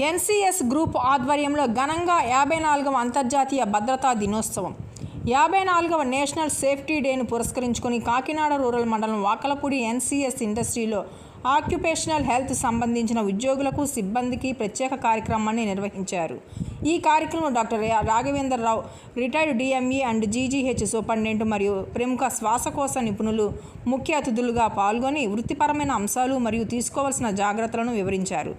NCS group ఆధ్వర్యంలో ఘనంగా 54వ అంతర్జాతీయ భద్రతా దినోత్సవం 54వ నేషనల్ సేఫ్టీ డేను పురస్కరించుకొని కాకినాడ రూరల్ మండలం వాకలపూడి ఎన్సీఎస్ ఇండస్ట్రీలో ఆక్యుపేషనల్ హెల్త్ సంబంధించిన ఉద్యోగులకు సిబ్బందికి ప్రత్యేక కార్యక్రమాన్ని నిర్వహించారు. ఈ కార్యక్రమంలో doctor Raghavendra Rao retired DME and GGH superintendent మరియు ప్రముఖ శ్వాసకోశ నిపుణులు ముఖ్య అతిథులుగా పాల్గొని వృత్తిపరమైన అంశాలు మరియు తీసుకోవాల్సిన జాగ్రత్తలను వివరించారు.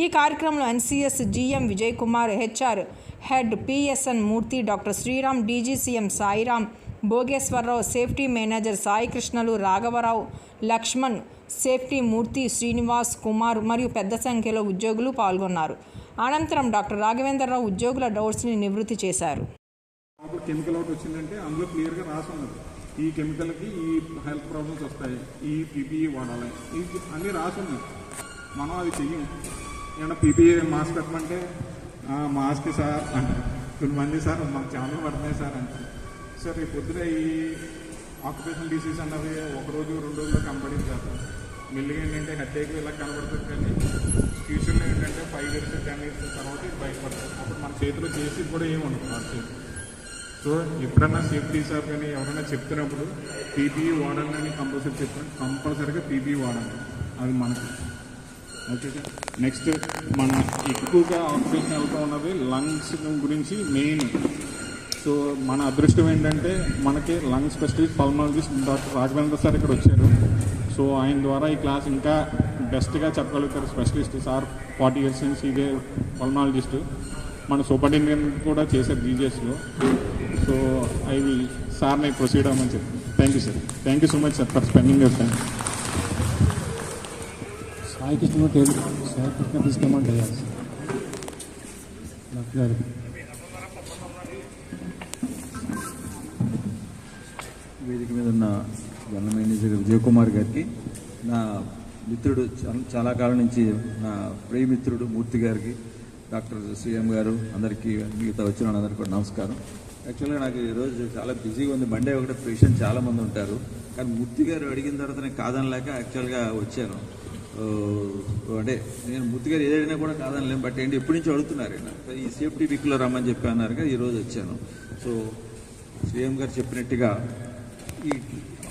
ఈ కార్యక్రమంలో NCS GM Vijay Kumar, HR head PSN Murthy, doctor Sriram, DGCM Sairam, Bhogeswararao, safety manager Sai కృష్ణలు, రాఘవరావు, లక్ష్మణ్, సేఫ్టీ మూర్తి, శ్రీనివాస్ కుమార్ మరియు పెద్ద సంఖ్యలో ఉద్యోగులు పాల్గొన్నారు. అనంతరం డాక్టర్ రాఘవేంద్రరావు ఉద్యోగుల డౌట్స్ని నివృత్తి చేశారు. కెమికల్ అవుట్ వచ్చిందంటే అందులో క్లియర్గా రాసి ఉన్నది, ఈ కెమికల్కి ఈ హెల్త్ ప్రాబ్లమ్స్ వస్తాయి, ఈ పీపీఈ వాడాలి, ఇది అన్నీ రాసి ఉన్నాయి. మనం అది చెయ్యం. ఏమన్నా పీపీఈ మాస్క్ పెట్టమంటే మాస్క్ సార్ అంటారు, కొంతమంది సార్ మాకు చాలా పడుతున్నాయి సార్ అంటారు. సార్ ఈ పొద్దున ఈ ఆక్యుపేషనల్ డిసీజ్ అన్నది ఒకరోజు 2 రోజుల్లో కనపడింది సార్. మెల్లిగా ఏంటంటే హెడ్ఏక్ ఇలా కనబడుతుంది, కానీ ఫ్యూచర్లో ఏంటంటే 5 years 10 years తర్వాత ఇది బయటపడుతుంది. అప్పుడు మన చేతిలో చేసి కూడా ఏమి ఉండదు. సో ఎప్పుడన్నా సేఫ్టీ సార్ కానీ ఎవరైనా చెప్తున్నప్పుడు పీపీఈ వాడాలని కంపల్సరీ చెప్తాను. కంపల్సరీగా పీపీఈ వాడాలి, అది మనకి ఓకే సార్. నెక్స్ట్ మన ఎక్కువగా ఆక్యుపేషన్ వెళ్తూ ఉన్నది లంగ్స్ గురించి మెయిన్. సో మన అదృష్టం ఏంటంటే మనకి lung specialist pulmonologist doctor Raghavendra sir ఇక్కడ వచ్చారు. సో ఆయన ద్వారా ఈ క్లాస్ ఇంకా బెస్ట్గా చెప్పగలుగుతారు. స్పెషలిస్ట్ సార్ 40 years నుంచి ఇదే పల్మాలజిస్ట్. మన సూపరింటెండెంట్ కూడా చేశారు జీజీఎస్లో. సో ఐ విల్ సార్ని ప్రొసీడ్ అవ్వమని చెప్తాను. Thank you sir. Thank you so much sir for spending your time. Sai Krishna తీసుకోమంటే వేదిక మీద ఉన్న జనరల్ మేనేజర్ విజయ్ కుమార్ గారికి, నా మిత్రుడు చాలా కాలం నుంచి నా ప్రియమిత్రుడు మూర్తి గారికి, డాక్టర్ శ్రీఎం గారు, అందరికీ మిగతా వచ్చిన అందరికీ కూడా నమస్కారం. యాక్చువల్గా నాకు ఈరోజు చాలా బిజీగా ఉంది. మండే ఒకటి పేషెంట్ చాలామంది ఉంటారు, కానీ మూర్తి గారు అడిగిన తర్వాత నేను కాదనలేక యాక్చువల్గా వచ్చాను. అంటే నేను మూర్తి గారు ఏదైనా కూడా కాదనలేము, బట్ ఏంటి ఎప్పటి నుంచో అడుగుతున్నారు ఈ సేఫ్టీ వీక్లో రమ్మని చెప్పి అన్నారుగా, ఈరోజు వచ్చాను. సో శ్రీఎం గారు చెప్పినట్టుగా ఈ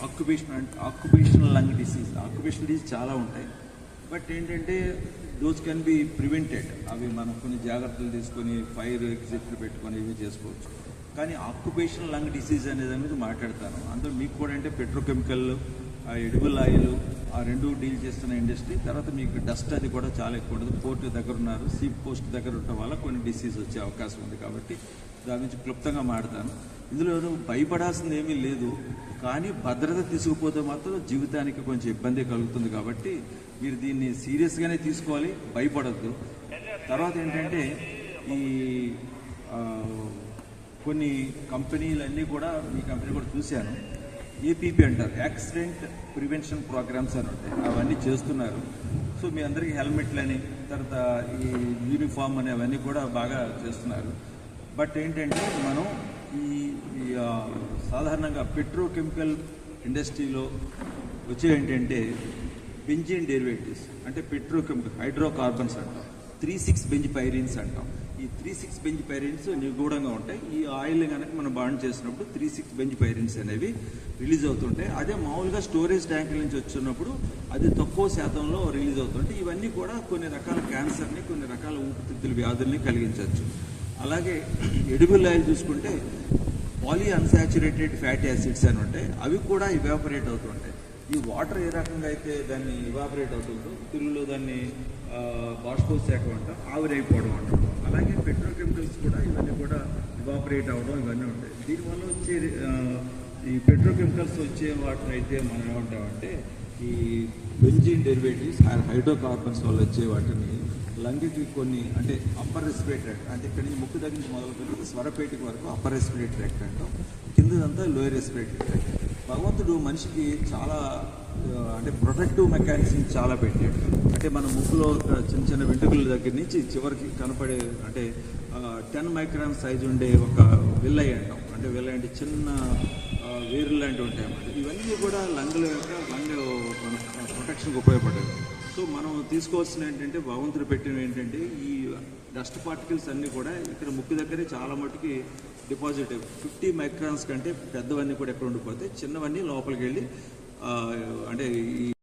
occupational lung disease, occupational disease చాలా ఉంటాయి, బట్ ఏంటంటే దోస్ కెన్ బి ప్రివెంటెడ్. అవి మనం కొన్ని జాగ్రత్తలు తీసుకొని ఫైర్ ఎగ్జిట్లు పెట్టుకొని ఇవి చేసుకోవచ్చు. కానీ ఆక్యుపేషనల్ లంగ్ డిసీజ్ అనే దాని మీద మాట్లాడతాను. అందులో మీకు కూడా అంటే పెట్రోకెమికల్, ఎడిబుల్ ఆయిల్, ఆ రెండు డీల్ చేస్తున్న ఇండస్ట్రీ. తర్వాత మీకు డస్ట్ అది కూడా చాలా ఎక్కువ ఉంటుంది. పోర్టు దగ్గర ఉన్నారు, సీ పోస్ట్ దగ్గర ఉండటం వల్ల కొన్ని డిసీజ్ వచ్చే అవకాశం ఉంది. కాబట్టి దాని నుంచి క్లుప్తంగా మాట్లాడతాను. ఇందులో భయపడాల్సింది ఏమీ లేదు, కానీ భద్రత తీసుకుపోతే మాత్రం జీవితానికి కొంచెం ఇబ్బంది కలుగుతుంది. కాబట్టి మీరు దీన్ని సీరియస్గానే తీసుకోవాలి, భయపడద్దు. తర్వాత ఏంటంటే ఈ కొన్ని కంపెనీలన్నీ కూడా, మీ కంపెనీ కూడా చూశాను, ఏపీపీ అంటారు, యాక్సిడెంట్ ప్రివెన్షన్ ప్రోగ్రామ్స్ అని ఉంటాయి, అవన్నీ చేస్తున్నారు. సో మీ అందరికీ హెల్మెట్లని, తర్వాత ఈ యూనిఫామ్ అని అవన్నీ కూడా బాగా చేస్తున్నారు. బట్ ఏంటంటే మనం ఈ సాధారణంగా పెట్రోకెమికల్ ఇండస్ట్రీలో వచ్చే ఏంటంటే బెంజీన్ డెరివేటివ్స్, అంటే పెట్రోకెమికల్ హైడ్రోకార్బన్స్ అంటాం, 3,6 బెంజిపైరిన్స్ అంటాం. ఈ 3,6 బెంజిపైరిన్స్ నిగూఢంగా ఉంటాయి. ఈ ఆయిల్ కనుక మనం బర్న్ చేసినప్పుడు 3,6 బెంజిపైరిన్స్ అనేవి రిలీజ్ అవుతుంటాయి. అదే మామూలుగా స్టోరేజ్ ట్యాంకుల నుంచి వచ్చినప్పుడు అది తక్కువ శాతంలో రిలీజ్ అవుతుంటాయి. ఇవన్నీ కూడా కొన్ని రకాల క్యాన్సర్ని, కొన్ని రకాల ఊపిరితిత్తుల వ్యాధుల్ని కలిగించవచ్చు. అలాగే ఎడిబుల్ ఆయిల్ చూసుకుంటే పాలీ అన్సాచురేటెడ్ ఫ్యాటీ యాసిడ్స్ అని ఉంటాయి, అవి కూడా ఇవాపరేట్ అవుతుంటాయి. ఈ వాటర్ ఏ రకంగా అయితే దాన్ని ఇవాపరేట్ అవుతుందో తెలుగులో దాన్ని బాష్పోత్సేకం అంటాం, ఆవిరైపోవడం అంటాం. అలాగే పెట్రోకెమికల్స్ కూడా ఇవన్నీ కూడా ఇవాపరేట్ అవ్వడం ఇవన్నీ ఉంటాయి. దీనివల్ల వచ్చే ఈ పెట్రోకెమికల్స్ వచ్చే వాటర్ అయితే మనం ఏమంటామంటే ఈ బెంజీన్ డెరివేటివ్స్, హైడ్రోకార్బన్స్ వల్ల వచ్చే వాటిని లంగ్కి కొన్ని, అంటే అప్పర్ రెస్పిరేటరీ, అంటే ఇక్కడి నుంచి ముక్కు దగ్గర నుంచి మొదలుపెట్టి స్వరపేటికి వరకు అప్పర్ రెస్పిరేటరీ ట్రాక్ట్ అంటాం, కిందదంతా లోయర్ రెస్పిరేటరీ ట్రాక్ట్. భగవంతుడు మనిషికి చాలా అంటే ప్రొటెక్టివ్ మెకానిజం చాలా పెట్టాడు. అంటే మన ముక్కులో చిన్న చిన్న వెంట్రుకల దగ్గర నుంచి చివరికి కనపడే, అంటే 10 micron సైజు ఉండే ఒక విల్లై అంటాం. అంటే విల్లై అంటే చిన్న వేరు లాంటివి ఉంటాయి అన్నమాట. ఇవన్నీ కూడా లంగ్ ప్రొటెక్షన్కి ఉపయోగపడేవి. సో మనం తీసుకోవాల్సిన ఏంటంటే భగవంతుడు పెట్టినవి ఏంటంటే ఈ డస్ట్ పార్టికల్స్ అన్నీ కూడా ఇక్కడ ముక్కు దగ్గరే చాలా మటుకి డిపాజిట్ 50 మైక్రాన్స్ కంటే పెద్దవన్నీ కూడా ఎక్కడ ఉండిపోతే చిన్నవన్నీ లోపలికి వెళ్ళి అంటే ఈ